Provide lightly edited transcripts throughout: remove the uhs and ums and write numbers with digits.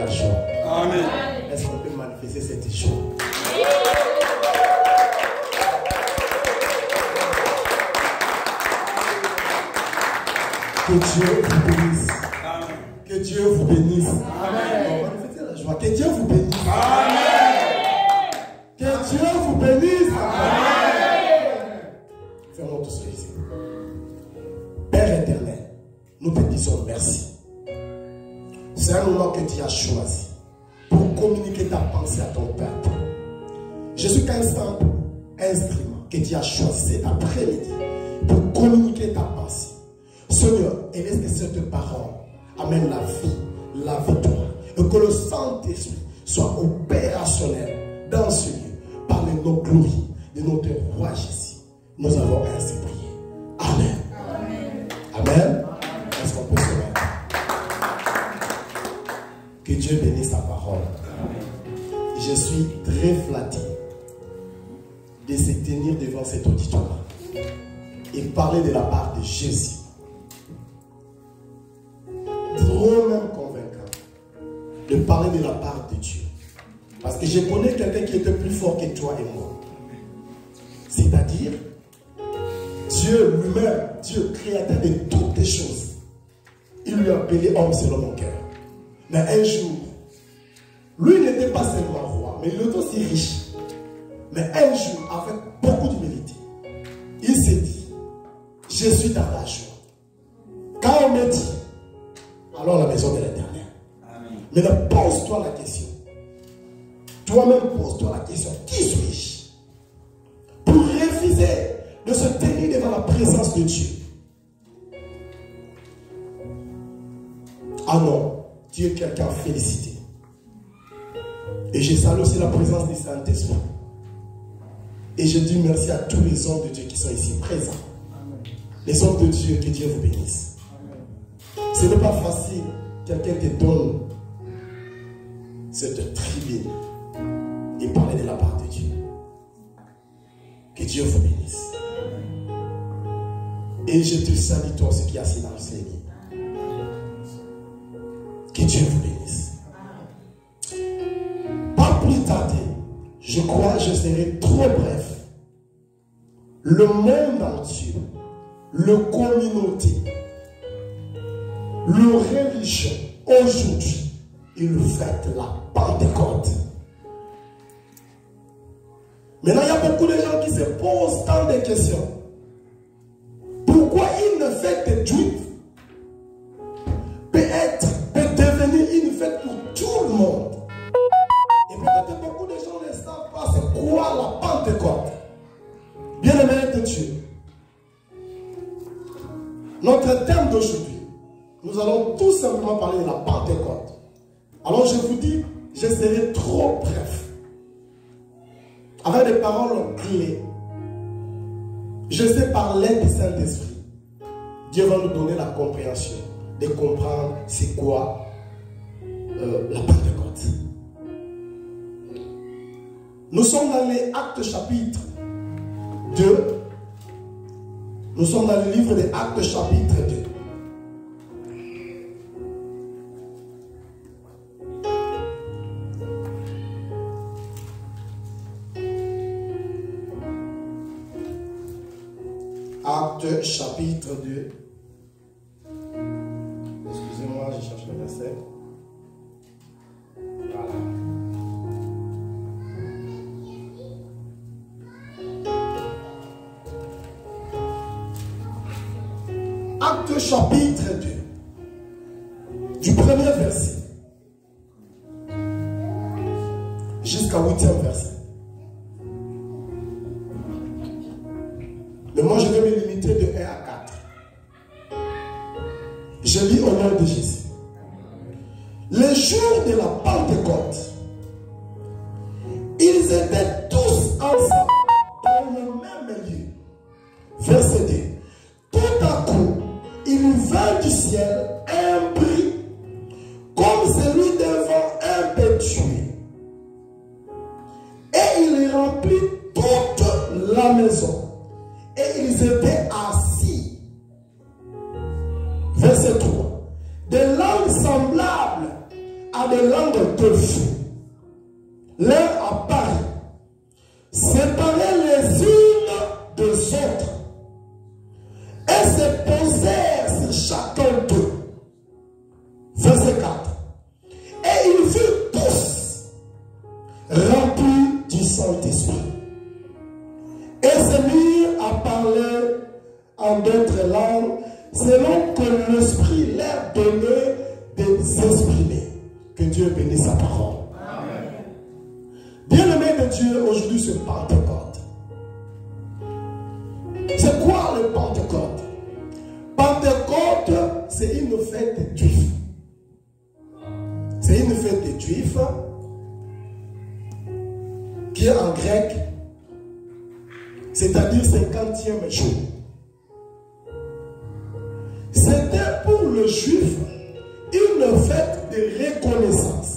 joie. Amen. Est-ce qu'on peut manifester cette joie? Que Dieu vous bénisse. Amen. Que Dieu vous bénisse. Amen. Manifestez la joie. Que Dieu vous bénisse. Amen. Que Dieu vous bénisse. Amen. Fermons tous les yeux. Père éternel, nous te disons merci. C'est un moment que tu as choisi pour communiquer ta pensée à ton peuple. Je suis qu'un simple instrument que tu as choisi cet après-midi pour communiquer ta pensée. Seigneur, et laisse que cette parole amène la victoire. Et que le Saint-Esprit soit opérationnel dans ce lieu par le nom glorieux de notre roi Jésus. Nous avons ainsi prié. Amen. Amen. Est-ce qu'on peut se mettre? Que Dieu bénisse sa parole. Je suis très flatté de se tenir devant cet auditoire et parler de la part de Jésus. Trop même convaincant de parler de la part de Dieu. Parce que je connais quelqu'un qui était plus fort que toi et moi. C'est-à-dire Dieu lui-même, Dieu créateur de toutes les choses. Il lui a appelé homme selon mon cœur. Mais un jour, lui n'était pas seulement roi, mais il était aussi riche. Mais un jour, avec beaucoup d'humilité, il s'est dit, je suis dans la joie. Quand on me dit, alors la maison de l'Éternel. Mais pose-toi la question. Toi-même pose-toi la question. Qui suis-je? Pour refuser de se tenir devant la présence de Dieu. Ah non, Dieu est quelqu'un félicité. Et je salue aussi la présence du Saint-Esprit. Et je dis merci à tous les hommes de Dieu qui sont ici présents. Les hommes de Dieu, que Dieu vous bénisse. Ce n'est pas facile. Quelqu'un te donne cette tribune et parler de la part de Dieu. Que Dieu vous bénisse. Et je te salue toi, ce qui est assis dans le Seigneur. Que Dieu vous bénisse. Pas plus tarder, je crois que je serai trop bref. Le monde entier, le communauté, le religion, aujourd'hui, il fête la Pentecôte. Maintenant, il y a beaucoup de gens qui se posent tant de questions. Pourquoi une fête de juifs peut devenir une fête pour tout le monde? Et peut-être beaucoup de gens ne savent pas c'est quoi la Pentecôte. Bien-aimé de Dieu, notre thème d'aujourd'hui, nous allons tout simplement parler de la Pentecôte. Alors je vous dis, je serai trop bref. Avec des paroles clés. Je sais par l'aide du Saint-Esprit, Dieu va nous donner la compréhension de comprendre c'est quoi la Pentecôte. Nous sommes dans les Actes chapitre 2. Nous sommes dans le livre des Actes chapitre 2. Actes chapitre 2. Excusez-moi, je cherche le verset. Voilà. Actes chapitre 2. Du premier verset jusqu'à 8e verset. Mais moi, je vais me limiter de 1 à 4. Je lis au nom de Jésus. Le jour de la Pentecôte, ils étaient tous ensemble dans le même lieu. Verset 2. Tout à coup, il vint du ciel un bruit comme celui d'un vent impétueux. Et il remplit toute la maison. Et ils étaient assis. Verset 3. Des langues semblables à a des langues de feu. L'un apparaît, séparés les unes des autres, et se posèrent sur chacun d'eux. Verset 4. Et ils furent tous remplis du Saint-Esprit, et se mirent à parler en d'autres langues, selon que l'Esprit leur donnait de s'exprimer. Que Dieu bénisse sa parole. Amen. Bien-aimé de Dieu, aujourd'hui c'est Pentecôte. C'est quoi le Pentecôte? Pentecôte, c'est une fête juive. C'est une fête juive qui est en grec, c'est-à-dire 50e jour. C'était pour le juif une fête de reconnaissance.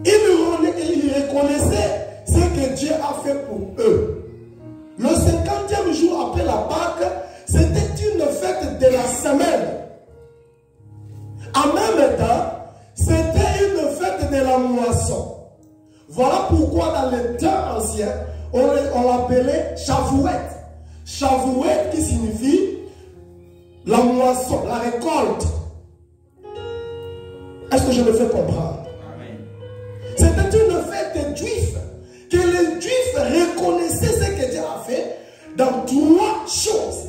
Ils reconnaissaient ce que Dieu a fait pour eux. Le 50e jour après la Pâque, c'était une fête de la semaine. En même temps, c'était une fête de la moisson. Voilà pourquoi dans les temps anciens, on l'appelait Shavuot. Shavuot qui signifie la moisson, la récolte. Est-ce que je me fais comprendre? C'était une fête juive que les juifs reconnaissaient ce que Dieu a fait dans trois choses.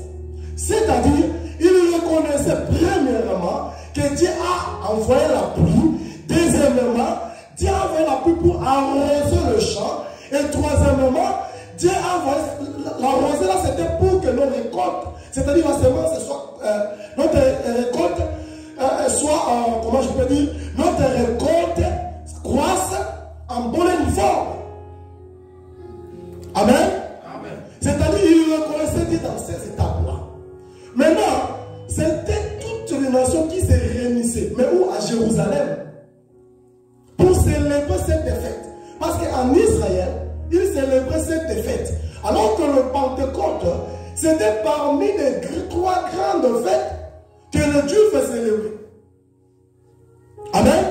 C'est-à-dire, ils reconnaissaient premièrement que Dieu a envoyé la pluie. Deuxièmement, Dieu a envoyé la pluie pour arroser le champ. Et troisièmement, Dieu a envoyé l'arroser là, c'était pour que nos récoltes, c'est-à-dire la semence, notre récolte soit, comment je peux dire, notre récolte croisse en bonne et forme. Amen. Amen. C'est-à-dire, il reconnaissait Dieu dans ces étapes-là. Maintenant, c'était toutes les nations qui se réunissaient, mais où? À Jérusalem, pour célébrer cette fête. Parce qu'en Israël, ils célébraient cette fête. Alors que le Pentecôte, c'était parmi les trois grandes fêtes que les Juifs célébraient. Amen.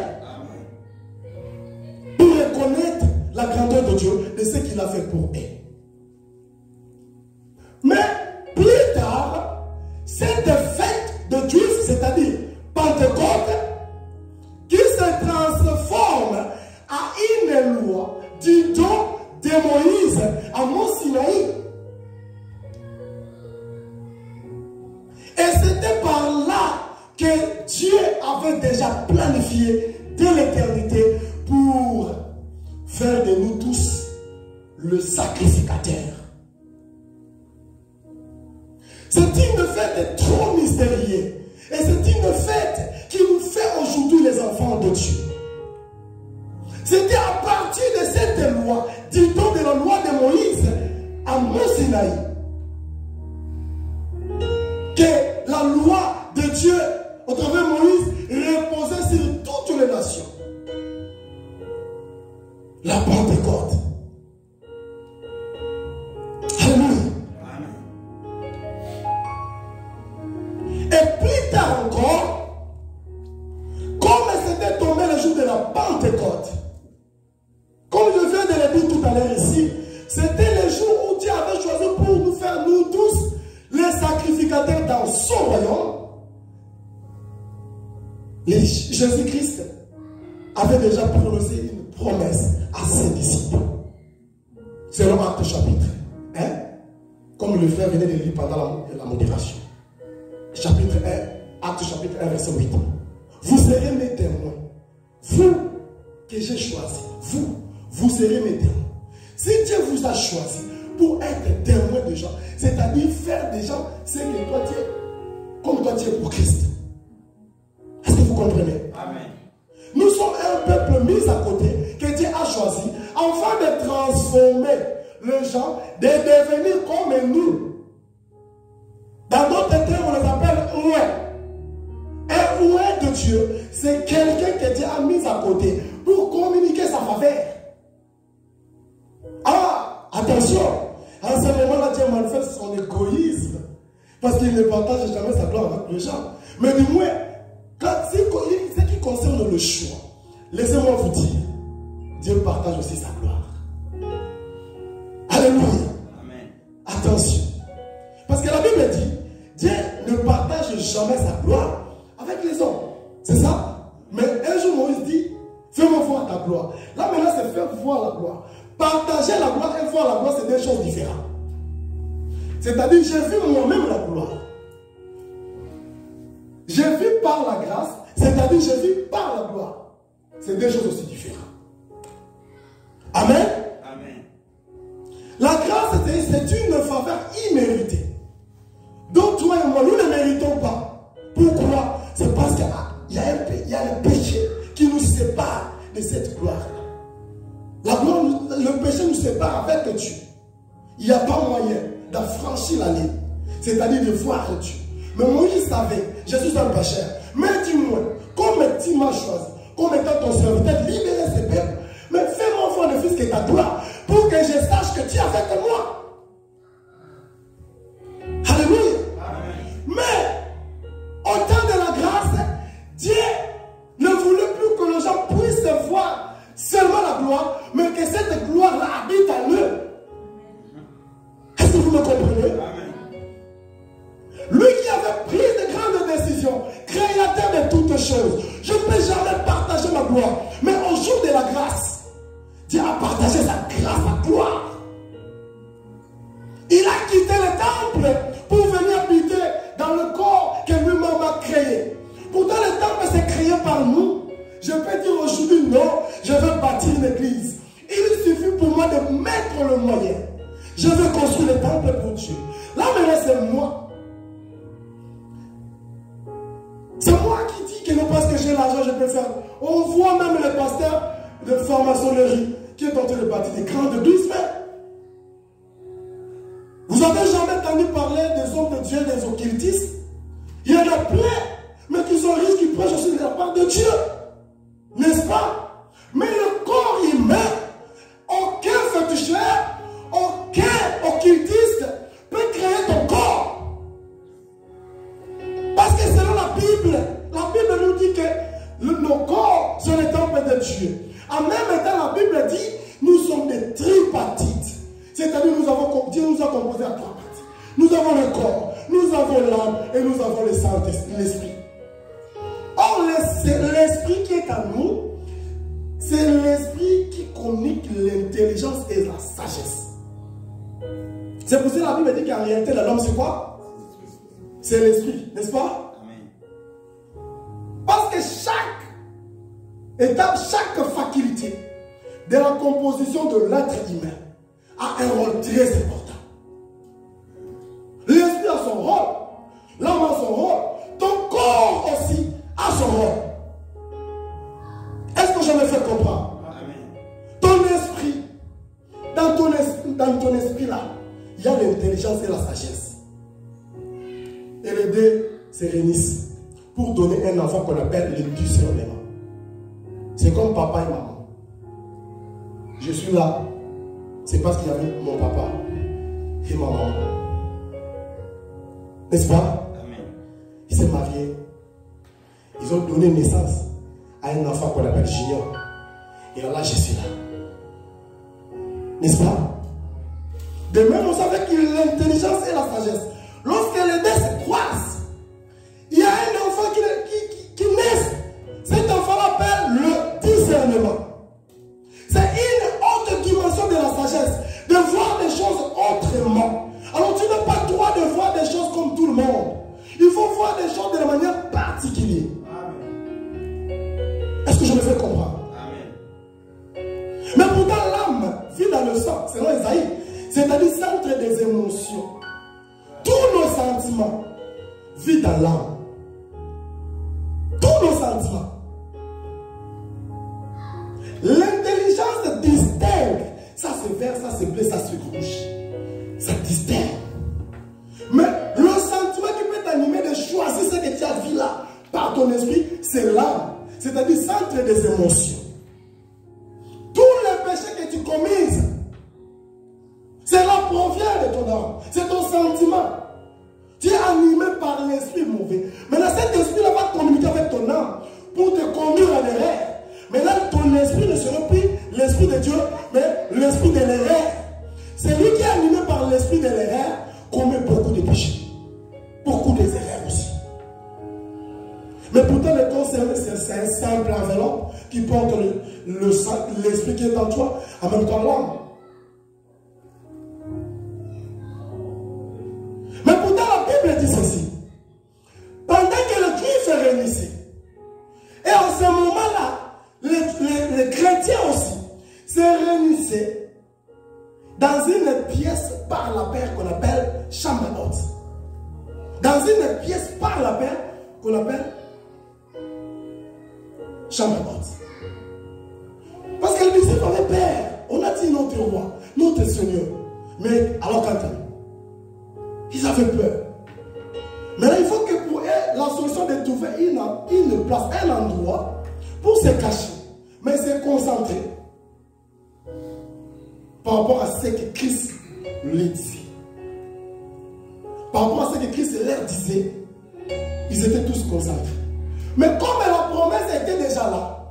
Pour reconnaître la grandeur de Dieu, de ce qu'il a fait pour eux. Mais plus tard, cette fête de Juifs, c'est-à-dire Pentecôte, qui se transforme à une loi du don de Moïse à Mont Sinaï. Et c'était par là que Dieu avait déjà planifié de l'éternité pour faire de nous tous le sacrificateur. C'est une fête trop mystérieuse. Et c'est une fête qui nous fait aujourd'hui les enfants de Dieu. C'était à partir de cette loi, dit don de la loi de Moïse à Mont Sinaï, que la loi de Dieu, au travers de Moïse, reposait sur toutes les nations. La Pentecôte. Alléluia. Et plus tard encore, comme c'était tombé le jour de la Pentecôte, comme je viens de le dire tout à l'heure ici, c'était le jour où Dieu avait choisi pour nous faire, nous tous, les sacrificateurs dans son royaume. Jésus-Christ avait déjà prononcé une promesse à ses disciples. Selon Actes chapitre 1, comme le frère venait de lire pendant la modération. Chapitre 1, Actes chapitre 1, verset 8. Vous serez mes témoins. Vous que j'ai choisi, vous serez mes témoins. Si Dieu vous a choisi pour être témoin de gens, c'est-à-dire faire des gens ce que toi tu es, comme toi tu es pour Christ. Est-ce que vous comprenez? Amen. Nous sommes un peuple mis à côté que Dieu a choisi afin de transformer les gens, de devenir comme nous. Dans d'autres termes, on les appelle oué. Un oué de Dieu, c'est quelqu'un que Dieu a mis à côté pour communiquer sa faveur. Ah, attention, à ce moment-là, Dieu manifeste son égoïsme parce qu'il ne partage jamais sa gloire avec les gens. Mais du moins, le choix. Laissez-moi vous dire, Dieu partage aussi sa gloire. Alléluia. Amen. Attention. Parce que la Bible dit, Dieu ne partage jamais sa gloire avec les hommes. C'est ça? Mais un jour, Moïse dit, fais-moi voir ta gloire. Là maintenant, c'est faire voir la gloire. Partager la gloire et voir la gloire, c'est deux choses différentes. C'est-à-dire, j'ai vu moi-même la gloire. J'ai vu par la grâce, c'est-à-dire, j'ai vu par la gloire. C'est deux choses aussi différentes. Amen. Amen. La grâce, c'est une faveur imméritée. Donc, toi et moi, nous ne méritons pas. Pourquoi? C'est parce qu'il y a le péché qui nous sépare de cette gloire-là. La gloire, le péché nous sépare avec Dieu. Il n'y a pas moyen d'affranchir la ligne, c'est-à-dire de voir Dieu. Mais Moïse savait, je suis un pécheur. Mais dis-moi, comme tu m'as choisi, comme étant ton serviteur, libérer ce peuple, mais fais-moi voir le Fils que ta gloire, pour que je sache que tu es avec moi. Alléluia. Mais, au temps de la grâce, Dieu ne voulait plus que les gens puissent voir seulement la gloire, mais que cette gloire-là habite en eux. Est-ce que vous me comprenez? Amen. Lui qui avait pris de grandes décisions, créateur de toutes choses, je ne peux jamais partager ma gloire. Mais au jour de la grâce, Dieu a partagé sa grâce, sa gloire. Il a quitté le temple pour venir habiter dans le corps que lui-même a créé. Pourtant, le temple s'est créé par nous. Je peux dire aujourd'hui, non, je veux bâtir une église. Il suffit pour moi de mettre le moyen. Je veux construire le temple pour Dieu. Là maintenant, c'est moi. C'est moi qui dis que non parce que j'ai l'argent, je peux faire. On voit même le pasteur de franc-maçonnerie qui est en train de bâtir des grandes églises. Vous avez jamais entendu parler des hommes de Dieu, des occultistes? Il y en a plein, mais qui sont riches, qui prêchent aussi de la part de Dieu. N'est-ce pas? Mais le corps humain, aucun féticheur, aucun occultiste peut créer ton corps. Parce que selon la Bible nous dit que nos corps sont les temples de Dieu. En même temps, la Bible dit, nous sommes des tripartites. C'est-à-dire, Dieu nous a composé à trois parties. Nous avons le corps, nous avons l'âme et nous avons le Saint-Esprit, l'Esprit. Or, l'Esprit qui est en nous, c'est l'Esprit qui communique l'intelligence et la sagesse. C'est pour ça que la Bible dit qu'en réalité, l'homme, c'est quoi? C'est l'Esprit, n'est-ce pas? Parce que chaque étape, chaque faculté de la composition de l'être humain a un rôle très important. L'esprit a son rôle, l'âme a son rôle, ton corps aussi a son rôle. Est-ce que je me fais comprendre? Ton esprit, dans ton esprit là, il y a l'intelligence et la sagesse. Et les deux se réunissent pour donner un enfant qu'on appelle le discernement. C'est comme papa et maman. Je suis là, c'est parce qu'il y avait mon papa et ma maman. N'est-ce pas? Amen. Ils s'est mariés. Ils ont donné naissance à un enfant qu'on appelle Junior. Et là, je suis là. N'est-ce pas? De même, on savait qu'il y a l'intelligence et la sagesse. Lorsque les deux se croisent, il y a un enfant qui naît. Cet enfant l'appelle le discernement. C'est une autre dimension de la sagesse, de voir des choses autrement. Alors tu n'as pas le droit de voir des choses comme tout le monde. Il faut voir des choses de la manière particulière. Est-ce que je me fais comprendre? Amen. Mais pourtant l'âme vit dans le sang, selon Esaïe, c'est-à-dire centre des émotions. Tous nos sentiments vivent dans l'âme. Tous nos sentiments. L'intelligence distingue. Ça c'est vert, ça c'est bleu, ça c'est rouge. Ça distingue. Mais le sentiment qui peut t'animer de choisir ce que tu as vu là par ton esprit, c'est l'âme. C'est-à-dire centre des émotions. Tous les péchés que tu commises, cela provient de ton âme. C'est ton sentiment. Tu es animé par l'esprit mauvais. Maintenant cet esprit-là va communiquer avec ton âme pour te conduire à l'erreur. l'esprit ne serait plus l'esprit de Dieu, mais l'esprit de l'erreur. C'est lui qui est animé par l'esprit de l'erreur commet beaucoup de péchés. Beaucoup des erreurs aussi. Mais pourtant, le corps, c'est un simple enveloppe qui porte l'esprit qui est en toi, en même temps l'âme. Mais pourtant, la Bible dit ceci. Pendant que le Juif se réunissait, et en ce moment-là, les chrétiens aussi se réunissaient dans une pièce par la paire qu'on appelle chambre haute. Dans une pièce par la paire qu'on appelle chambre haute. Parce que les disciples avaient peur. On a dit notre roi, notre Seigneur. Mais alors quand ils avaient peur. Maintenant, il faut que pour eux, la solution de trouver une place, un endroit pour se cacher, mais se concentrer par rapport à ce que Christ lui disait. Par rapport à ce que Christ leur disait, ils étaient tous concentrés. Mais comme la promesse était déjà là,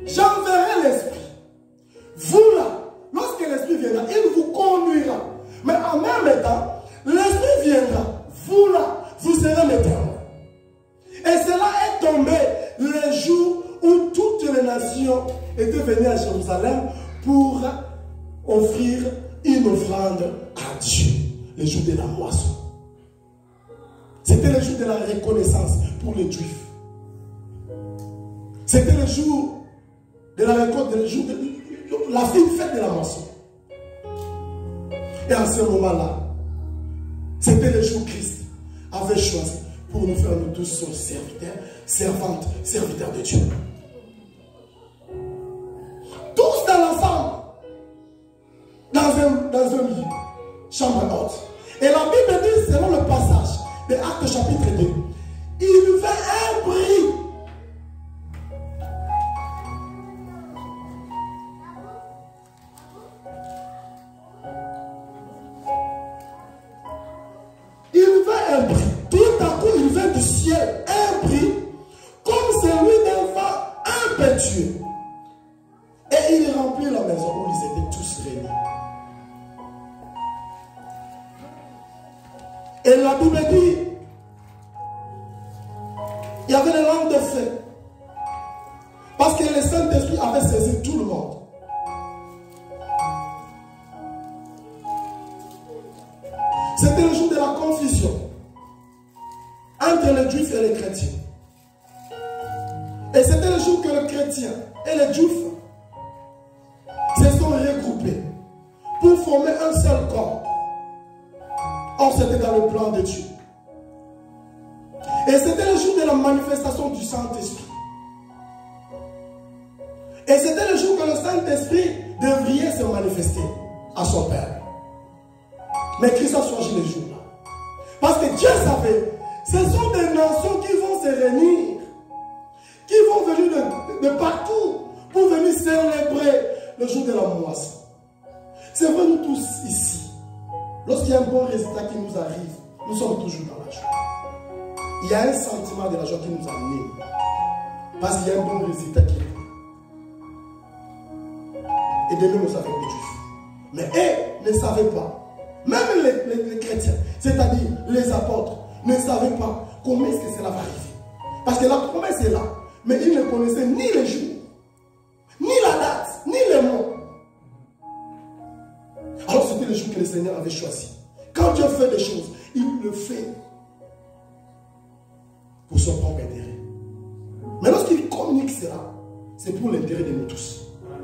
j'enverrai l'Esprit. Vous là, lorsque l'Esprit viendra, il vous conduira. Mais en même temps, l'Esprit viendra. Vous là, vous serez mes témoins. Et cela est tombé le jour où toutes les nations étaient venues à Jérusalem pour offrir une offrande à Dieu. Le jour de la moisson. C'était le jour de la reconnaissance pour les Juifs. C'était le jour de la récolte, le jour de la fête de la moisson. Et en ce moment-là, c'était le jour que Christ avait choisi pour nous faire nous tous son serviteur, servante, serviteur de Dieu. Tous dans l'ensemble, dans un lit, chambre haute. Et la Bible dit, selon le passage de Actes chapitre 2, il vint un bruit. Il vint un bruit. Tout à coup, il vint du ciel un bruit comme celui d'un vent impétueux. Et il remplit la maison où ils étaient tous réunis. Et la Bible dit, il y avait les langues de feu. Parce que le Saint-Esprit avait saisi tout le monde. C'était le jour de la confusion entre les Juifs et les chrétiens. Et c'était le jour que les chrétiens et les Juifs se sont regroupés pour former un seul corps. Or, c'était dans le plan de Dieu. Et c'était le jour de la manifestation du Saint-Esprit. Et c'était le jour que le Saint-Esprit devrait se manifester à son Père. Mais Christ a choisi les jours-là. Parce que Dieu savait, ce sont des nations qui vont se réunir, qui vont venir de partout pour venir célébrer le jour de la moisson. C'est vrai, nous tous ici, lorsqu'il y a un bon résultat qui nous arrive, nous sommes toujours dans la joie. Il y a un sentiment de la joie qui nous anime. Parce qu'il y a un bon résultat qui est là. Et de même, nous savons les Juifs. Mais eux ne savaient pas. Même les chrétiens, c'est-à-dire les apôtres, ne savaient pas comment est-ce que cela va arriver. Parce que la promesse est là. Mais ils ne connaissaient ni les jours, ni la date, ni les mots. Alors c'était le jour que le Seigneur avait choisi. Quand Dieu fait des choses, il le fait pour son propre intérêt. Mais lorsqu'il communique cela, c'est pour l'intérêt de nous tous.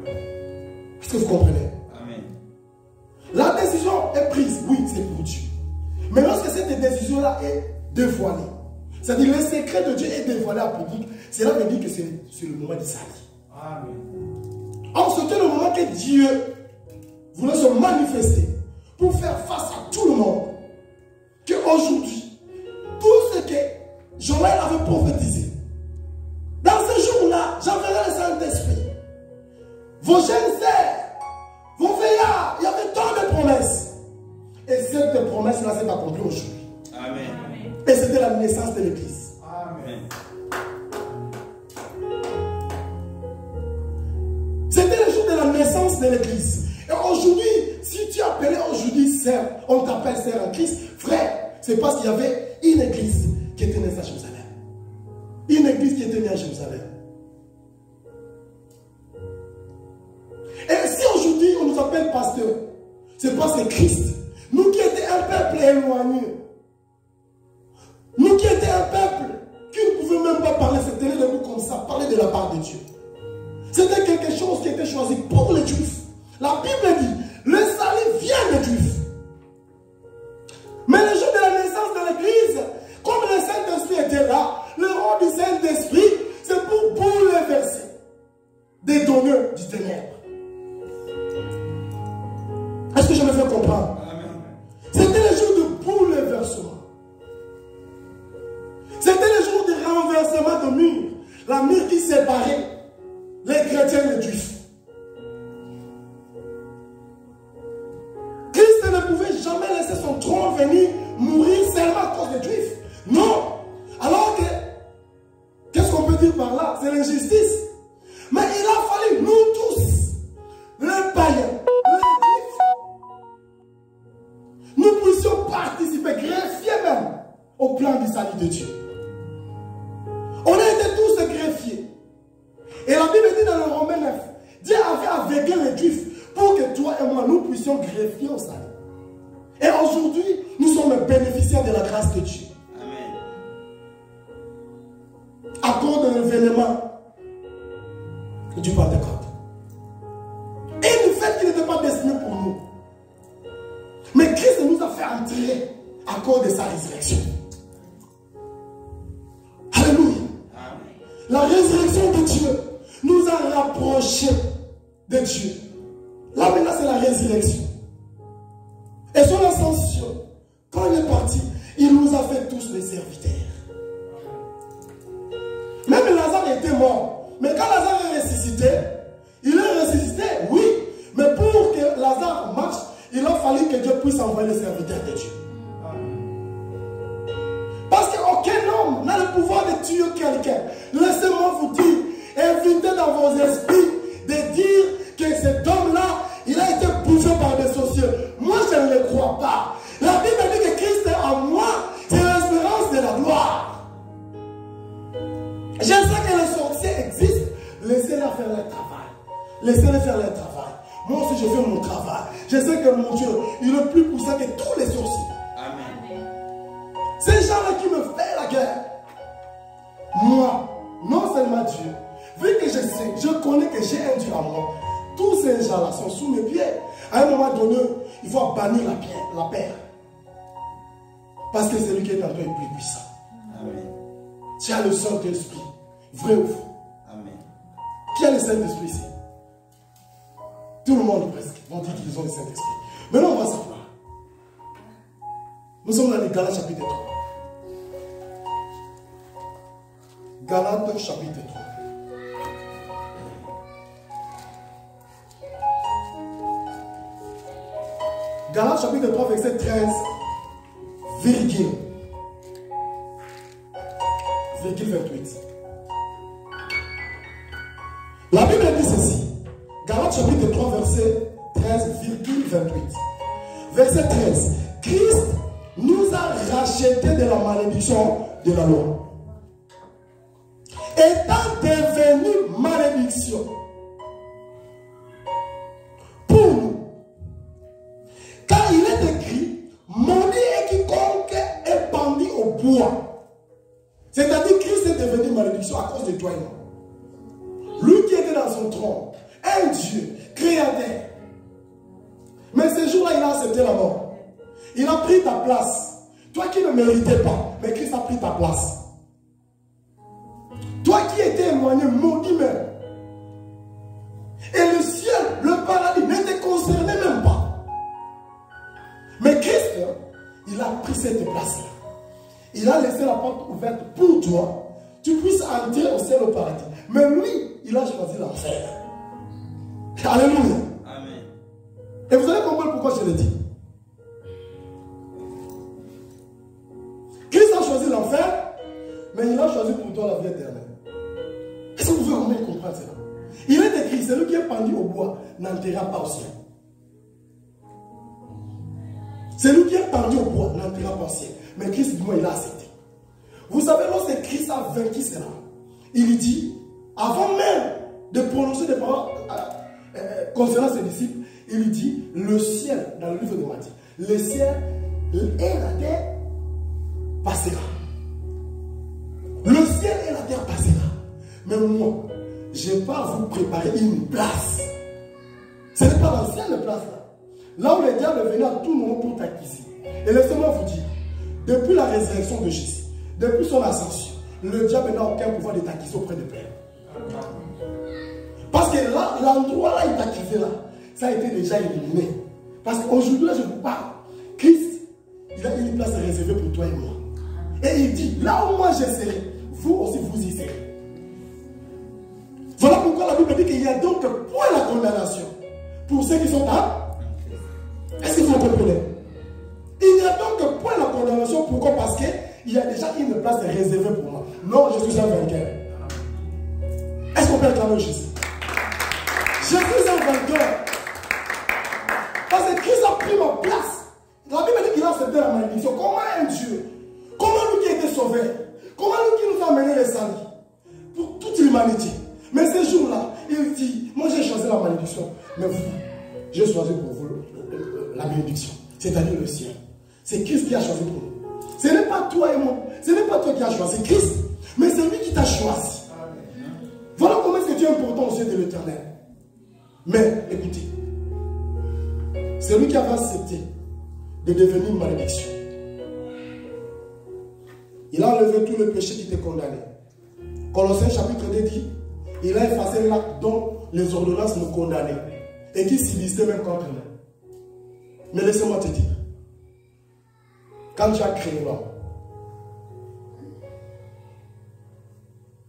Est-ce que vous comprenez? Amen. La décision est prise, oui, c'est pour Dieu. Mais lorsque cette décision-là est dévoilée, c'est-à-dire le secret de Dieu est dévoilé à public, cela veut dire que c'est le moment de salut. Amen. Or, c'était le moment que Dieu voulait se manifester pour faire face à tout le monde. Qu'aujourd'hui, tout ce que Joël avait prophétisé, dans ce jour-là, j'enverrai le Saint-Esprit. Vos jeunes sœurs, vos veillards, il y avait tant de promesses. Et cette promesse-là s'est accomplie aujourd'hui. Amen. Et c'était la naissance de l'Église. Amen. naissance de l'église. Et aujourd'hui, si tu es appelé aujourd'hui sœur, on t'appelle sœur en Christ, frère, c'est parce qu'il y avait une église qui était née à Jérusalem. Une église qui était née à Jérusalem. Et si aujourd'hui on nous appelle pasteur, c'est parce que Christ, nous qui étions un peuple éloigné, nous qui étions un peuple qui ne pouvait même pas parler, c'était de nous comme ça, parler de la part de Dieu. C'était quelque chose qui était choisi pour les Juifs. La Bible dit, le salut vient des Juifs. Mais le jour de la naissance de l'église, comme le Saint-Esprit était là, le rôle du Saint-Esprit, c'est pour bouleverser des donneurs du ténèbre. Est-ce que je me fais comprendre? C'était le jour de bouleversement. C'était le jour de renversement de murs. La mur qui séparait les chrétiens et les juifs. Christ ne pouvait jamais laisser son trône venir mourir seulement à cause des juifs. Non. Alors que, qu'est-ce qu'on peut dire par là? C'est l'injustice. Mais il a fallu, nous tous, les païens, les juifs, nous puissions participer, greffier même, au plan du salut de Dieu. On a été tous greffiers. Et la Bible dit dans le Romain 9, Dieu avait aveuglé les Juifs pour que toi et moi, nous puissions greffier au salut. Et aujourd'hui, nous sommes bénéficiaires de la grâce de Dieu. Amen. À cause de l'événement du Pentecôte. Et du fait qu'il n'était pas destiné pour nous. Mais Christ nous a fait entrer à cause de sa résurrection. Alléluia. La résurrection de Dieu nous a rapprochés de Dieu. Là maintenant c'est la résurrection. Et son ascension, quand il est parti, il nous a fait tous les serviteurs. Même Lazare était mort. Mais quand Lazare est ressuscité, il est ressuscité, oui. Mais pour que Lazare marche, il a fallu que Dieu puisse envoyer les serviteurs de Dieu. Parce qu'aucun homme n'a le pouvoir de tuer quelqu'un. Laissez-moi vous dire, invitez dans vos esprits de dire que cet homme-là, il a été bouffé par des sorciers. Moi, je ne le crois pas. La Bible dit que Christ est en moi, c'est l'espérance de la gloire. Je sais que les sorciers existent. Laissez-les faire leur travail. Laissez-les faire leur travail. Moi aussi, je fais mon travail. Je sais que mon Dieu, il est plus puissant que tous les sorciers. Amen. Ces gens-là qui me font la guerre. Moi, non seulement Dieu, vu que je sais, je connais que j'ai un Dieu à moi, tous ces gens-là sont sous mes pieds. À un moment donné, il faut bannir la paix. Parce que celui qui est en toi est plus puissant. Amen. Tu as le Saint-Esprit. Vrai ou faux? Amen. Qui a le Saint-Esprit ici? Tout le monde presque. On dit qu'ils ont le Saint-Esprit. Maintenant, on va savoir. Nous sommes dans les Galates chapitre 3. Galates chapitre 3. Galates chapitre 3, verset 13, virgule 28. La Bible dit ceci. Galates chapitre 3, verset 13, virgule 28. Verset 13. Christ nous a rachetés de la malédiction de la loi. Étant devenu malédiction pour nous. Car il est écrit, maudit est quiconque est pendu au bois. C'est-à-dire Christ est devenu malédiction à cause de toi et moi. Lui qui était dans son trône, un Dieu, créateur. Mais ce jour-là, il a accepté la mort. Il a pris ta place. Toi qui ne méritais pas, mais Christ a pris ta place. Toi qui étais éloigné, maudit même. Et le ciel, le paradis ne te concernait même pas. Mais Christ, il a pris cette place-là. Il a laissé la porte ouverte pour toi. Tu puisses entrer au ciel, au paradis. Mais lui, il a choisi l'enfer. Alléluia. Amen. Et vous allez comprendre pourquoi je le dis. Christ a choisi l'enfer, mais il a choisi pour toi la vie éternelle. Est-ce que vous pouvez vraiment comprendre cela? Il est écrit celui qui est pendu au bois n'entrera pas au ciel. Celui qui est pendu au bois n'entrera pas au ciel. Mais Christ, du moins, il a accepté. Vous savez, lorsque Christ a vaincu cela, il dit, avant même de prononcer des paroles concernant ses disciples, il dit, le ciel, dans le livre de Matthieu, le ciel et la terre passera. Le ciel et la terre passera. Mais moi, je vais pas vous préparer une place. Ce n'est pas dans le ciel de place là. Là où le diable est venu à tout moment pour t'acquiser. Et laissez-moi vous dire, depuis la résurrection de Jésus, depuis son ascension, le diable n'a aucun pouvoir de t'acquiser auprès de Père. Parce que là, l'endroit là, il t'a acquisé là, ça a été déjà éliminé. Parce qu'aujourd'hui, là, je vous parle. Christ, il a une place réservée pour toi et moi. Et il dit, là où moi je serai, vous aussi vous y serez. Voilà pourquoi la Bible dit qu'il y a donc point la condamnation pour ceux qui sont là. Est-ce que vous comprenez? Il n'y a donc point la condamnation. Pourquoi? Parce qu'il y a déjà une place réservée pour moi. Non, je suis un vainqueur. Est-ce qu'on peut acclamer Jésus? Je suis un vainqueur. Parce que Christ a pris ma place. La Bible dit qu'il a accepté la malédiction. Comment un Dieu? Comment lui qui a été sauvé? Comment lui qui nous a amené les saints? Pour toute l'humanité. Mais ce jour-là, il dit, moi j'ai choisi la malédiction. Mais vous, j'ai choisi pour vous la bénédiction. C'est-à-dire le ciel. C'est Christ qui a choisi pour nous. Ce n'est pas toi et moi. Ce n'est pas toi qui as choisi Christ. Mais c'est lui qui t'a choisi. Voilà comment est-ce que tu es important aux yeux de l'Éternel. Mais, écoutez. C'est lui qui avait accepté de devenir une malédiction. Il a enlevé tout le péché qui t'est condamné. Colossiens chapitre 2 dit, il a effacé l'acte dont les ordonnances nous condamnaient et qui subsistaient même contre nous. Mais laissez-moi te dire, quand tu as créé l'homme,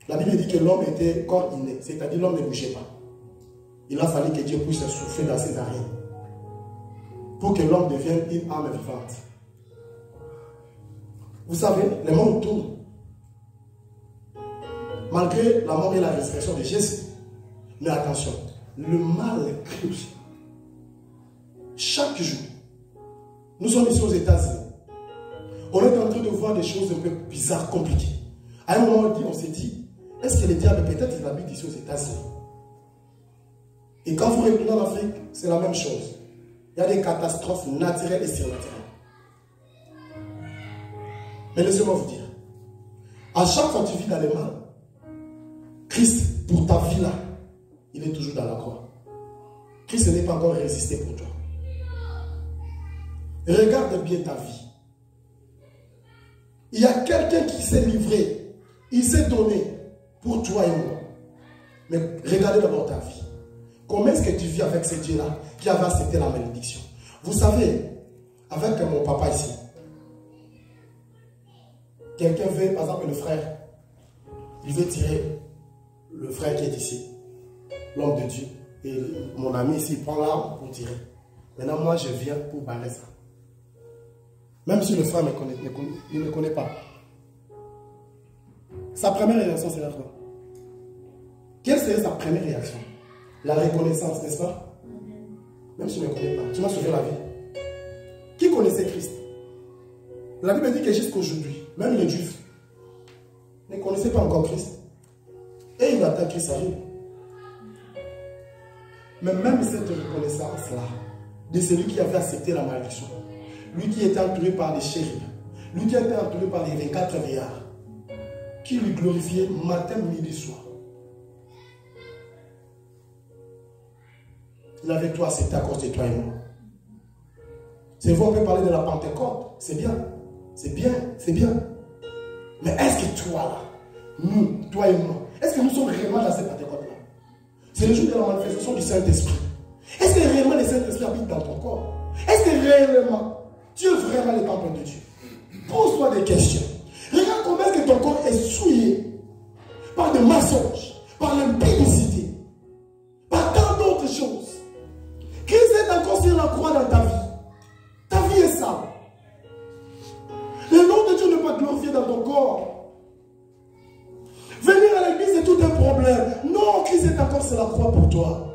la Bible dit que l'homme était corps inné, c'est-à-dire l'homme ne bougeait pas. Il a fallu que Dieu puisse souffler dans ses narines pour que l'homme devienne une âme vivante. Vous savez, le monde tourne. Malgré la mort et la résurrection de Jésus. Mais attention, le mal crie. Chaque jour, nous sommes ici aux États-Unis. On est en train de voir des choses un peu bizarres, compliquées. À un moment, on s'est dit, est-ce que le diable, peut-être, il habite ici aux États-Unis? Et quand vous retournez en Afrique, c'est la même chose. Il y a des catastrophes naturelles et surnaturelles. Mais laissez-moi vous dire, à chaque fois que tu vis dans le mal, Christ, pour ta vie là, il est toujours dans la croix. Christ n'est pas encore résisté pour toi. Regarde bien ta vie. Il y a quelqu'un qui s'est livré, il s'est donné pour toi et moi. Mais regardez d'abord ta vie. Comment est-ce que tu vis avec ce Dieu-là qui avait accepté la malédiction? Vous savez, avec mon papa ici, quelqu'un veut, par exemple, le frère, il veut tirer le frère qui est ici, l'homme de Dieu. Et mon ami ici, il prend l'arme pour tirer. Maintenant, moi, je viens pour barrer ça. Même si le frère il ne me connaît pas. Sa première réaction, c'est la quoi? Quelle serait sa première réaction? La reconnaissance, n'est-ce pas? Même si tu ne me connais pas, tu m'as sauvé la vie. Qui connaissait Christ? La Bible dit que jusqu'aujourd'hui, même les Juifs ne connaissaient pas encore Christ. Et il attend que Christ arrive. Mais même cette reconnaissance-là, de celui qui avait accepté la malédiction, lui qui était entouré par les chérubins, lui qui était entouré par les 24 veillards, qui lui glorifiait matin, midi, soir. Il avait tout accepté à cause de toi et moi. C'est vrai, on peut parler de la Pentecôte, c'est bien, c'est bien, c'est bien. Mais est-ce que toi là, nous, toi et moi, est-ce que nous sommes réellement dans cette Pentecôte-là? C'est le jour de la manifestation du Saint-Esprit. Est-ce que réellement le Saint-Esprit habite dans ton corps? Est-ce que réellement tu es vraiment le temple de Dieu? Pose-toi des questions. Regarde comment est-ce que ton corps est souillé par des mensonges, par l'impudicité, par tant d'autres choses. Christ est encore sur la croix dans ta vie. Ta vie est sale. Le nom de Dieu n'est pas glorifié dans ton corps. Venir à l'église est tout un problème. Non, Non, Christ est encore sur la croix pour toi.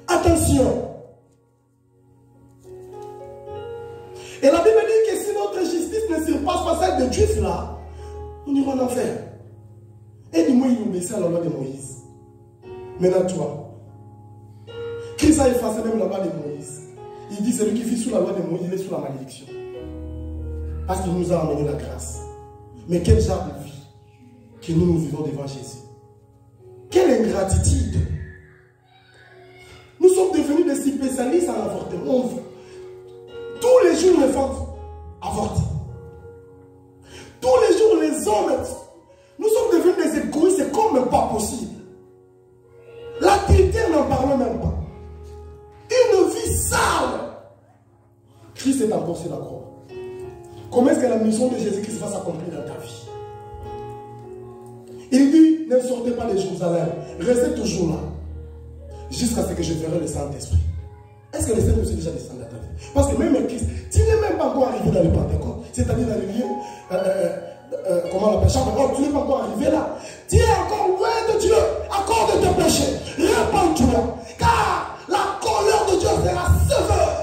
Attention. Et la Bible dit que si notre justice ne surpasse pas celle de Juifs là, on ira en enfer. Et dis-moi, il obéissait à la loi de Moïse. Maintenant toi, Christ a effacé même la loi de Moïse. Il dit celui qui vit sous la loi de Moïse, il est sous la malédiction. Parce qu'il nous a amené la grâce. Mais quel genre de vie que nous vivons devant Jésus. Quelle ingratitude. Nous sommes devenus des spécialistes en avortement. Tous les jours, les femmes avortent. Tous les jours, les hommes. Nous sommes devenus des égoïstes. C'est comme pas possible. La Trinité n'en parle même pas. Une vie sale. Christ est encore sur la croix. Comment est-ce que la mission de Jésus-Christ va s'accomplir dans ta vie? Il dit, ne sortez pas de Jérusalem. Restez toujours là. Jusqu'à ce que je verrai le Saint-Esprit. Est-ce que le Saint-Esprit est déjà descendu dans ta vie? Parce que même Christ, tu n'es même pas encore arrivé dans le Pentecôte. C'est-à-dire dans le lieu, comment on l'appelle, chambre haute, tu n'es pas encore arrivé là. Tu es encore loin de Dieu. Accorde tes péchés. Répands-toi. Car la colère de Dieu sera sévère.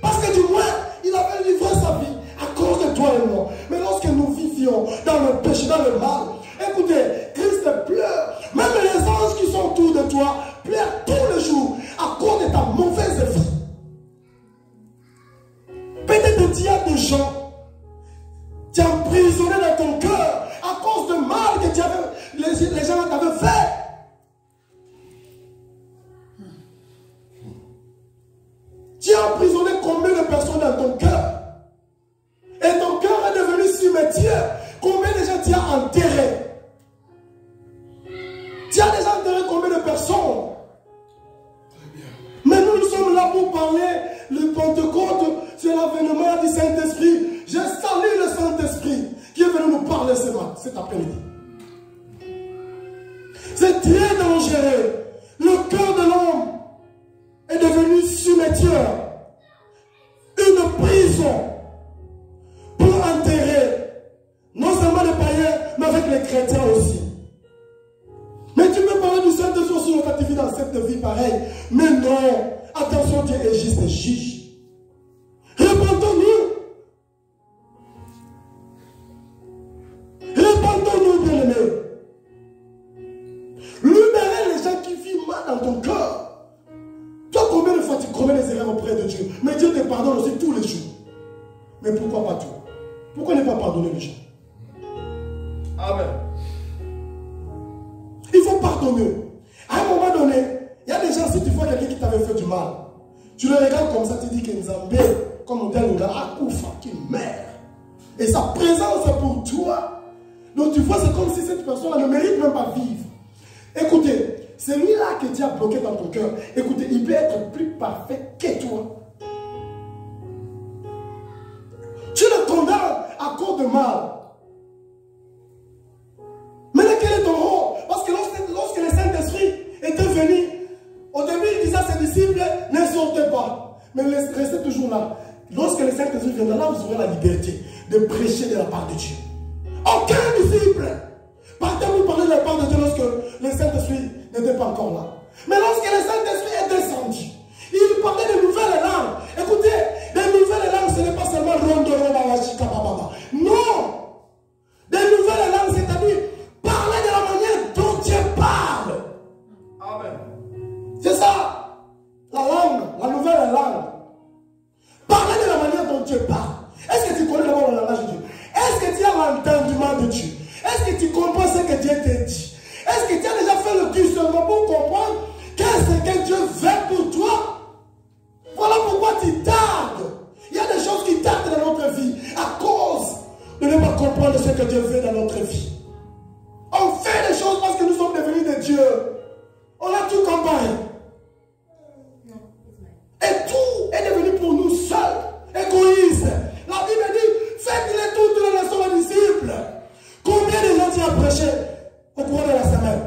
Parce que du moins, il avait livré sa vie à cause de toi et moi. Mais lorsque nous vivions dans le péché, dans le mal, écoutez, Christ pleure. Même les anges qui sont autour de toi pleurent tous les jours à cause de ta mauvaise vie. Peut-être qu'il y a des gens qui ont emprisonné dans ton cœur à cause de mal que les gens t'avaient fait. Tu as emprisonné combien de personnes dans ton cœur? Et ton cœur est devenu cimetière. Combien de gens tu as enterré? Tu as déjà enterré combien de personnes? Mais nous sommes là pour parler le Pentecôte, c'est l'avènement du Saint-Esprit. Je salue le Saint-Esprit qui est venu nous parler cet après-midi. C'est très dangereux. Le cœur de l'homme est devenu cimetière. Une prison pour enterrer non seulement les païens, mais avec les chrétiens aussi. Mais tu peux parler du Saint-Esprit sur notre activité dans cette vie pareille. Mais non, attention, Dieu est juste et juge. Répandons-nous. Répandons-nous, bien-aimés. Libérez les gens qui vivent mal dans ton cœur. Toi, combien de fois tu commets des erreurs auprès de Dieu? Mais Dieu te pardonne aussi tous les jours. Mais pourquoi pas toi? Pourquoi ne pas pardonner les gens? Amen. Il faut pardonner. À un moment donné, il y a des gens, si tu vois quelqu'un qui t'avait fait du mal, tu le regardes comme ça, tu dis que Nzambé, comme on dit, Akoufa, qui meurt. Et sa présence est pour toi. Donc tu vois, c'est comme si cette personne ne mérite même pas vivre. Écoutez, celui-là que Dieu a bloqué dans ton cœur, écoutez, il peut être plus parfait que toi. Tu le condamnes à cause de mal. Mais quel est ton rôle? Parce que lorsque le Saint-Esprit était venu, au début il disait à ses disciples, ne sortez pas. Mais restez toujours là. Lorsque le Saint-Esprit viendra là, vous aurez la liberté de prêcher de la part de Dieu. Aucun disciple partez vous parler de la part de Dieu lorsque le Saint-Esprit n'était pas encore là. Mais lorsque le Saint-Esprit est descendu, il parlait de nouvelles langues. Écoutez, les nouvelles langues, ce n'est pas seulement non. Des nouvelles langues, c'est-à-dire parler de la manière dont Dieu parle. Amen. C'est ça. La langue, la nouvelle langue. Parler de la manière dont Dieu parle. Est-ce que tu connais d'abord le langage de Dieu? Est-ce que tu as l'entendement de Dieu? Est-ce que tu comprends ce que Dieu t'a dit? Est-ce que tu as déjà fait le discernement pour comprendre qu'est-ce que Dieu veut pour toi? Voilà pourquoi tu tardes. Il y a des choses qui tardent dans notre vie à cause de ne pas comprendre ce que Dieu veut dans notre vie. On fait des choses parce que nous sommes devenus des dieux. On a tout comparé. Et tout est devenu pour nous seuls, égoïstes. La Bible dit, faites-les toutes les nations aux disciples. Combien de gens tu as prêché au cours de la semaine?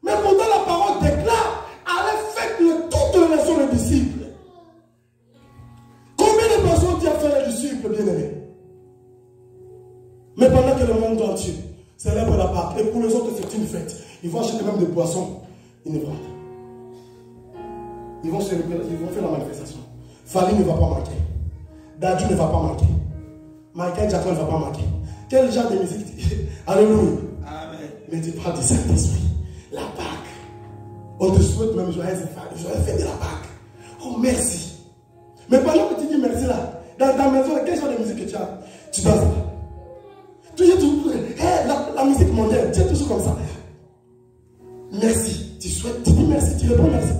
Mais pourtant la parole déclare, allez faites les célèbre la Pâque. Et pour les autres, c'est une fête. Ils vont acheter même des boissons innovantes. Ils vont faire la manifestation. Fali ne va pas manquer. Dadju ne va pas manquer. Michael Jackson ne va pas manquer. Quel genre de musique? Alléluia. Amen. Mais tu parles du Saint-Esprit. La Pâque. On te souhaite même joyeuse fête de la Pâque. Oh, merci. Mais pendant que tu dis merci là, dans ta maison, quel genre de musique que tu as? Tu danses là. Toujours, la musique mondiale, tu es toujours comme ça. Merci. Tu souhaites, tu dis merci, tu réponds merci.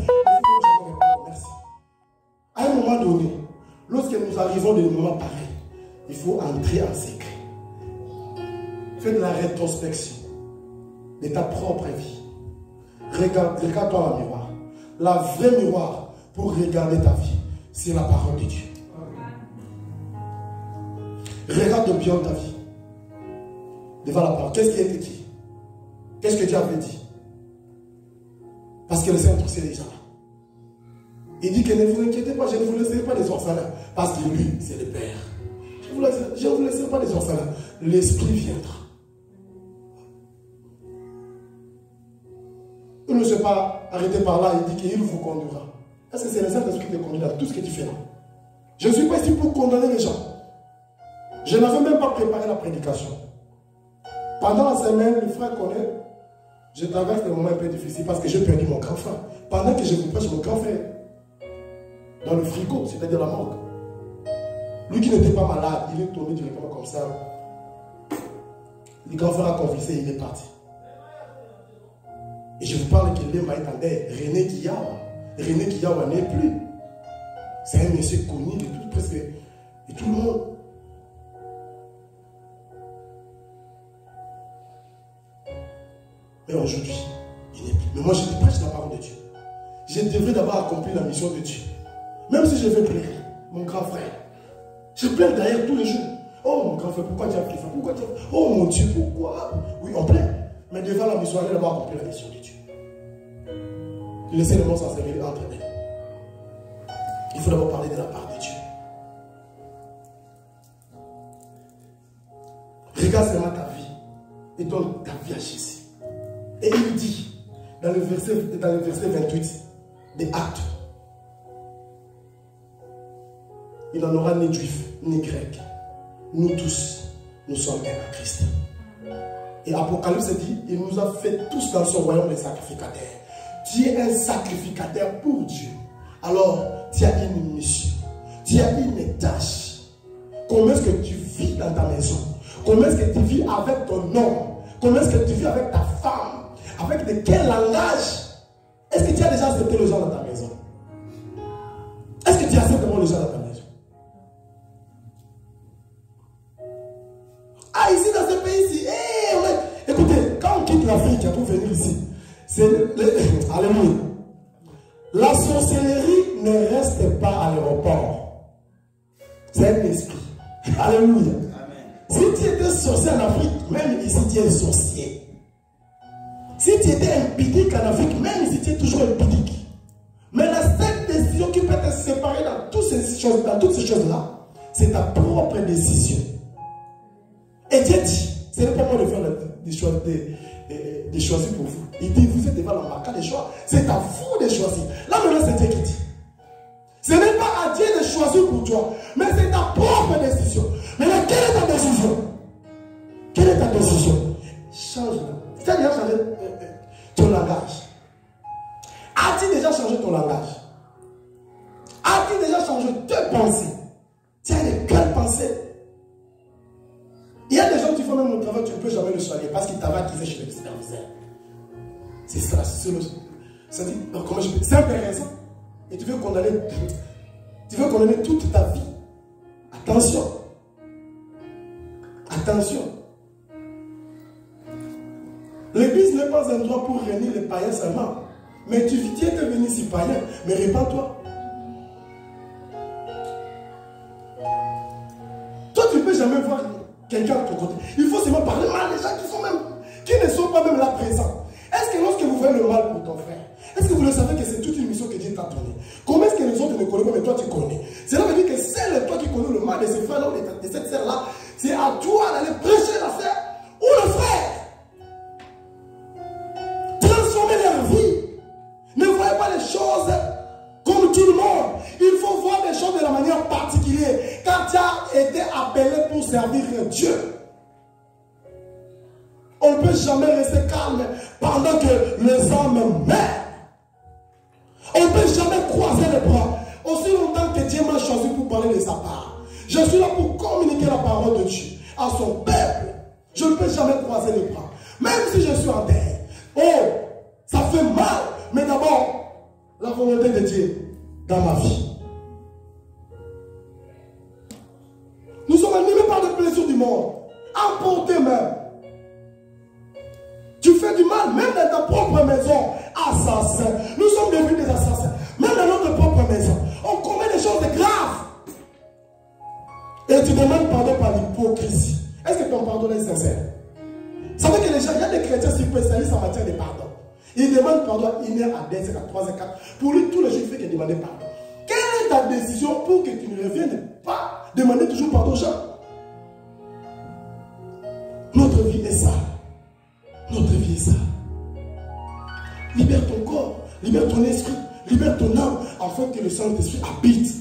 Merci. À un moment donné, lorsque nous arrivons dans des moments pareils, il faut entrer en secret. Fais de la rétrospection de ta propre vie. Regarde-toi dans le miroir. La vraie miroir pour regarder ta vie, c'est la parole de Dieu. Regarde bien ta vie. Devant la parole. Qu'est-ce qui a été dit? Qu'est-ce que Dieu avait dit? Parce que le Saint-Esprit, c'est déjà là. Il dit que ne vous inquiétez pas, je ne vous laisserai pas des orphelins. Parce que lui, c'est le Père. Je ne vous laisserai pas des orphelins. L'Esprit viendra. Il ne s'est pas arrêté par là, il dit qu'il vous conduira. Est-ce que c'est le Saint-Esprit qui te conduit dans tout ce que tu fais là? Je ne suis pas ici pour condamner les gens. Je n'avais même pas préparé la prédication. Pendant la semaine, le frère connaît, je traverse des moments un peu difficiles parce que j'ai perdu mon grand frère. Pendant que je vous prêche mon grand frère, dans le frigo, c'est-à-dire la morgue. Lui qui n'était pas malade, il est tombé directement comme ça. Le grand frère a convulsé, il est parti. Et je vous parle qu'il est maïtandais, René Kiyawa. René Kiyawa n'est plus. C'est un monsieur connu de tout, presque, de tout le monde. Mais aujourd'hui, il n'est plus. Mais moi, je ne prêche la parole de Dieu. Je devrais d'abord accomplir la mission de Dieu. Même si je vais pleurer, mon grand frère. Je pleure derrière tous les jours. Oh mon grand frère, pourquoi tu as fait ça? Pourquoi tu as fait? Oh mon Dieu, pourquoi? Oui, on pleure. Mais devant la mission, allez d'abord accomplir la mission de Dieu. Laissez le monde s'en servir entre eux. Il faut d'abord parler de la part de Dieu. Regarde seulement ta vie et donne ta vie à Jésus. Et il dit dans le verset 28 des Actes, il n'en aura ni juif ni grec. Nous tous, nous sommes un en Christ. Et Apocalypse dit, il nous a fait tous dans son royaume des sacrificateurs. Tu es un sacrificateur pour Dieu. Alors, tu as une mission. Tu as une tâche. Comment est-ce que tu vis dans ta maison? Comment est-ce que tu vis avec ton homme? Comment est-ce que tu vis avec ta femme? Avec de quel langage? Est-ce que tu as déjà accepté les gens dans ta maison? Est-ce que tu acceptes vraiment les gens dans ta maison? Ah, ici dans ce pays-ci, écoutez, quand on quitte l'Afrique pour venir ici, alléluia. La sorcellerie ne reste pas à l'aéroport. C'est un esprit. Alléluia. Si tu étais sorcier en Afrique, même ici tu es sorcier. Si tu étais impudique en Afrique, même ici tu es toujours impudique. Mais la seule décision qui peut te séparer dans toutes ces choses-là, c'est ta propre décision. Et Dieu dit, ce n'est pas moi de faire de choisir pour vous. Il dit, vous êtes devant la marque de choix. C'est à vous de choisir. Là maintenant, c'est Dieu qui dit. Ce n'est pas à Dieu de choisir pour toi, mais c'est ta propre décision. Mais là, quelle est ta décision? Quelle est ta décision? Change-la. Tu as déjà changé ton langage? As-tu déjà changé ton langage? As-tu déjà changé tes pensées? Tu as de quelles pensées? Il y a des gens qui font même le travail, tu ne peux jamais le soigner parce qu'ils travaillent qui fait chez le superviseur. C'est ça, c'est le. Ça dit, comment je peux. C'est un peu raison. Et tu veux condamner toute ta vie. Attention. Attention. L'église n'est pas un endroit pour réunir les païens seulement. Mais tu es venu ici païen, mais répands-toi. Toi, tu ne peux jamais voir quelqu'un de ton côté. Il faut seulement parler mal des gens qui ne sont pas même là présents. Est-ce que lorsque vous faites le mal pour ton frère, est-ce que vous le savez que c'est toute une mission que Dieu t'a donnée? Comment est-ce que les autres ne connaissent pas, mais toi tu connais? Cela veut dire que c'est toi qui connais le mal de ces frères-là ou de cette sœur-là. C'est à toi d'aller prêcher la sœur ou le frère. servir Dieu. On ne peut jamais rester calme pendant que les hommes meurent. On ne peut jamais croiser les bras. Aussi longtemps que Dieu m'a choisi pour parler de sa part, je suis là pour communiquer la parole de Dieu à son peuple. Je ne peux jamais croiser les bras. Même si je suis en terre. Oh, ça fait mal. Mais d'abord, la volonté de Dieu dans ma vie. Nous sommes animés par le plaisir du monde. Emportés même. Tu fais du mal, même dans ta propre maison. Assassin. Nous sommes devenus des assassins. Même dans notre propre maison. On commet des choses graves. Et tu demandes pardon par l'hypocrisie. Est-ce que ton pardon est sincère? Vous savez que les gens, il y a des chrétiens spécialistes en matière de pardon. Ils demandent pardon à 1 heure, à 2 heures, à 3 heures, 4. Pour lui, tous les jours, il fait que demander pardon. Quelle est ta décision pour que tu ne reviennes pas demander toujours pardon aux gens? Notre vie est ça. Notre vie est ça. Libère ton corps, libère ton esprit, libère ton âme, afin que le Saint-Esprit habite.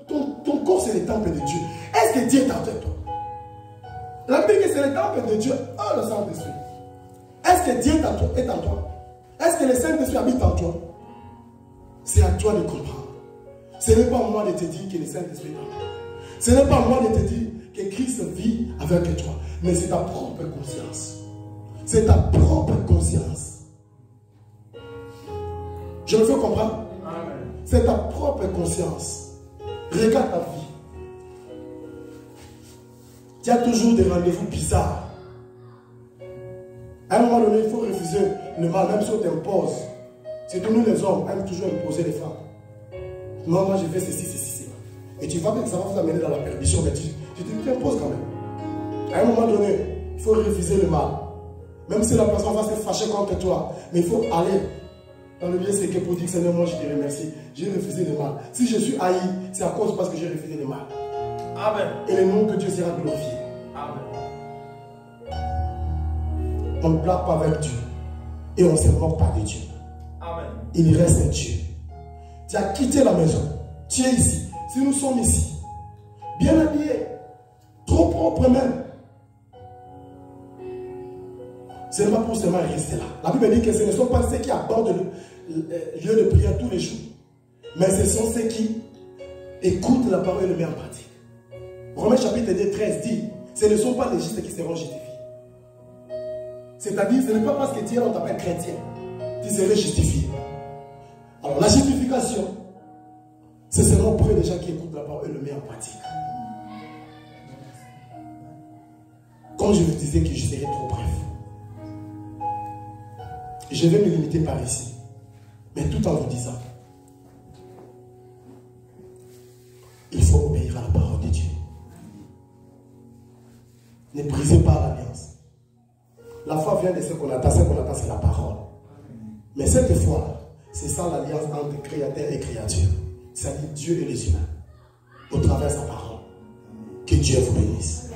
Ton corps, c'est le temple de Dieu. Est-ce que Dieu est en toi? La Bible dit que c'est le temple de Dieu. Oh, le Saint-Esprit. Est-ce que Dieu est en toi? Est-ce que le Saint-Esprit habite en toi? C'est à toi de comprendre. Ce n'est pas à moi de te dire que le Saint-Esprit est en toi. Ce n'est pas à moi de te dire que Christ vit avec toi. Mais c'est ta propre conscience. C'est ta propre conscience. Je me fais comprendre? C'est ta propre conscience. Regarde ta vie. Tu as toujours des rendez-vous bizarres. À un moment donné, il faut refuser le mal, même si on t'impose. C'est que nous les hommes, aiment toujours imposer les femmes. Non, moi j'ai fait ceci, ceci. Et tu vois que ça va vous amener dans la perdition, mais tu t'imposes quand même. À un moment donné, il faut refuser le mal. Même si la personne va se fâcher contre toi, mais il faut aller dans le lieu secret pour dire Seigneur, moi je te remercie. J'ai refusé le mal. Si je suis haï, c'est à cause parce que j'ai refusé le mal. Amen. Et le nom de Dieu sera glorifié. Amen. On ne blague pas avec Dieu. Et on ne se moque pas de Dieu. Amen. Il reste Dieu. Tu as quitté la maison. Tu es ici. Si nous sommes ici, bien habillés, trop propres même, ce n'est pas pour seulement rester là. La Bible dit que ce ne sont pas ceux qui abordent le lieu de prière tous les jours, mais ce sont ceux qui écoutent la parole et le mettent en pratique. Romains chapitre 13 dit, ce ne sont pas les justes qui seront justifiés. C'est-à-dire, ce n'est pas parce que tu es on t'appelle chrétien, tu serais justifié. Alors la justification, c'est seulement pour les gens qui écoutent la parole et le mettent en pratique. Comme je vous disais que je serais trop bref, je vais me limiter par ici, mais tout en vous disant, il faut obéir à la parole de Dieu. Ne brisez pas l'alliance. La foi vient de ce qu'on attend, c'est la parole. Mais cette foi, c'est ça l'alliance entre créateur et créature. C'est-à-dire Dieu et les humains, au travers de sa parole. Que Dieu vous bénisse.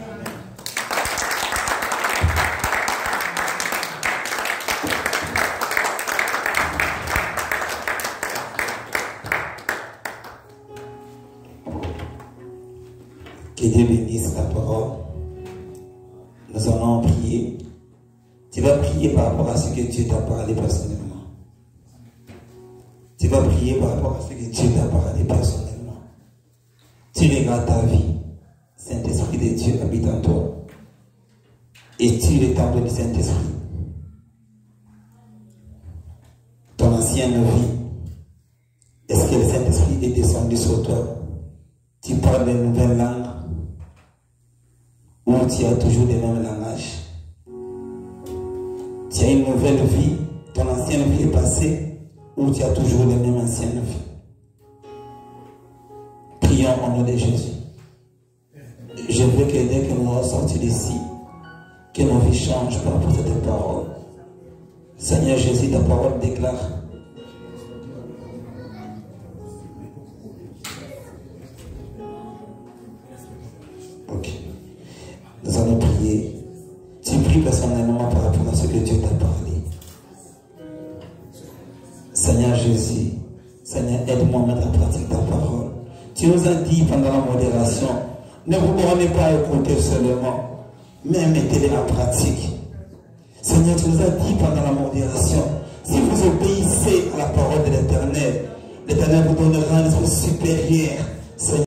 Que Dieu bénisse ta parole. Nous allons prier. Tu vas prier par rapport à ce que Dieu t'a parlé personnellement. Tu vas prier par rapport à ce que Dieu t'a parlé personnellement. Tu regardes ta vie. Saint-Esprit de Dieu habite en toi. Et tu es le temple du Saint-Esprit. Ton ancienne vie, est-ce que le Saint-Esprit est descendu sur toi? Tu parles de nouvelles langues ou tu as toujours le même langage? Tu as une nouvelle vie, ton ancienne vie est passée, ou tu as toujours la même ancienne vie? Prions au nom de Jésus. Je veux que dès que nous sortons d'ici, que nos vies changent par rapport à cette parole. Seigneur Jésus, ta parole déclare. Ok. Nous allons prier. Tu pries personnellement par rapport à ce que Dieu t'a parlé. Seigneur Jésus, Seigneur, aide-moi à mettre en pratique ta parole. Tu nous as dit pendant la modération, Ne vous bornez pas à écouter seulement, mais mettez-les en pratique. Seigneur, tu nous as dit pendant la modération, si vous obéissez à la parole de l'Éternel, l'Éternel vous donnera un esprit supérieur. Seigneur,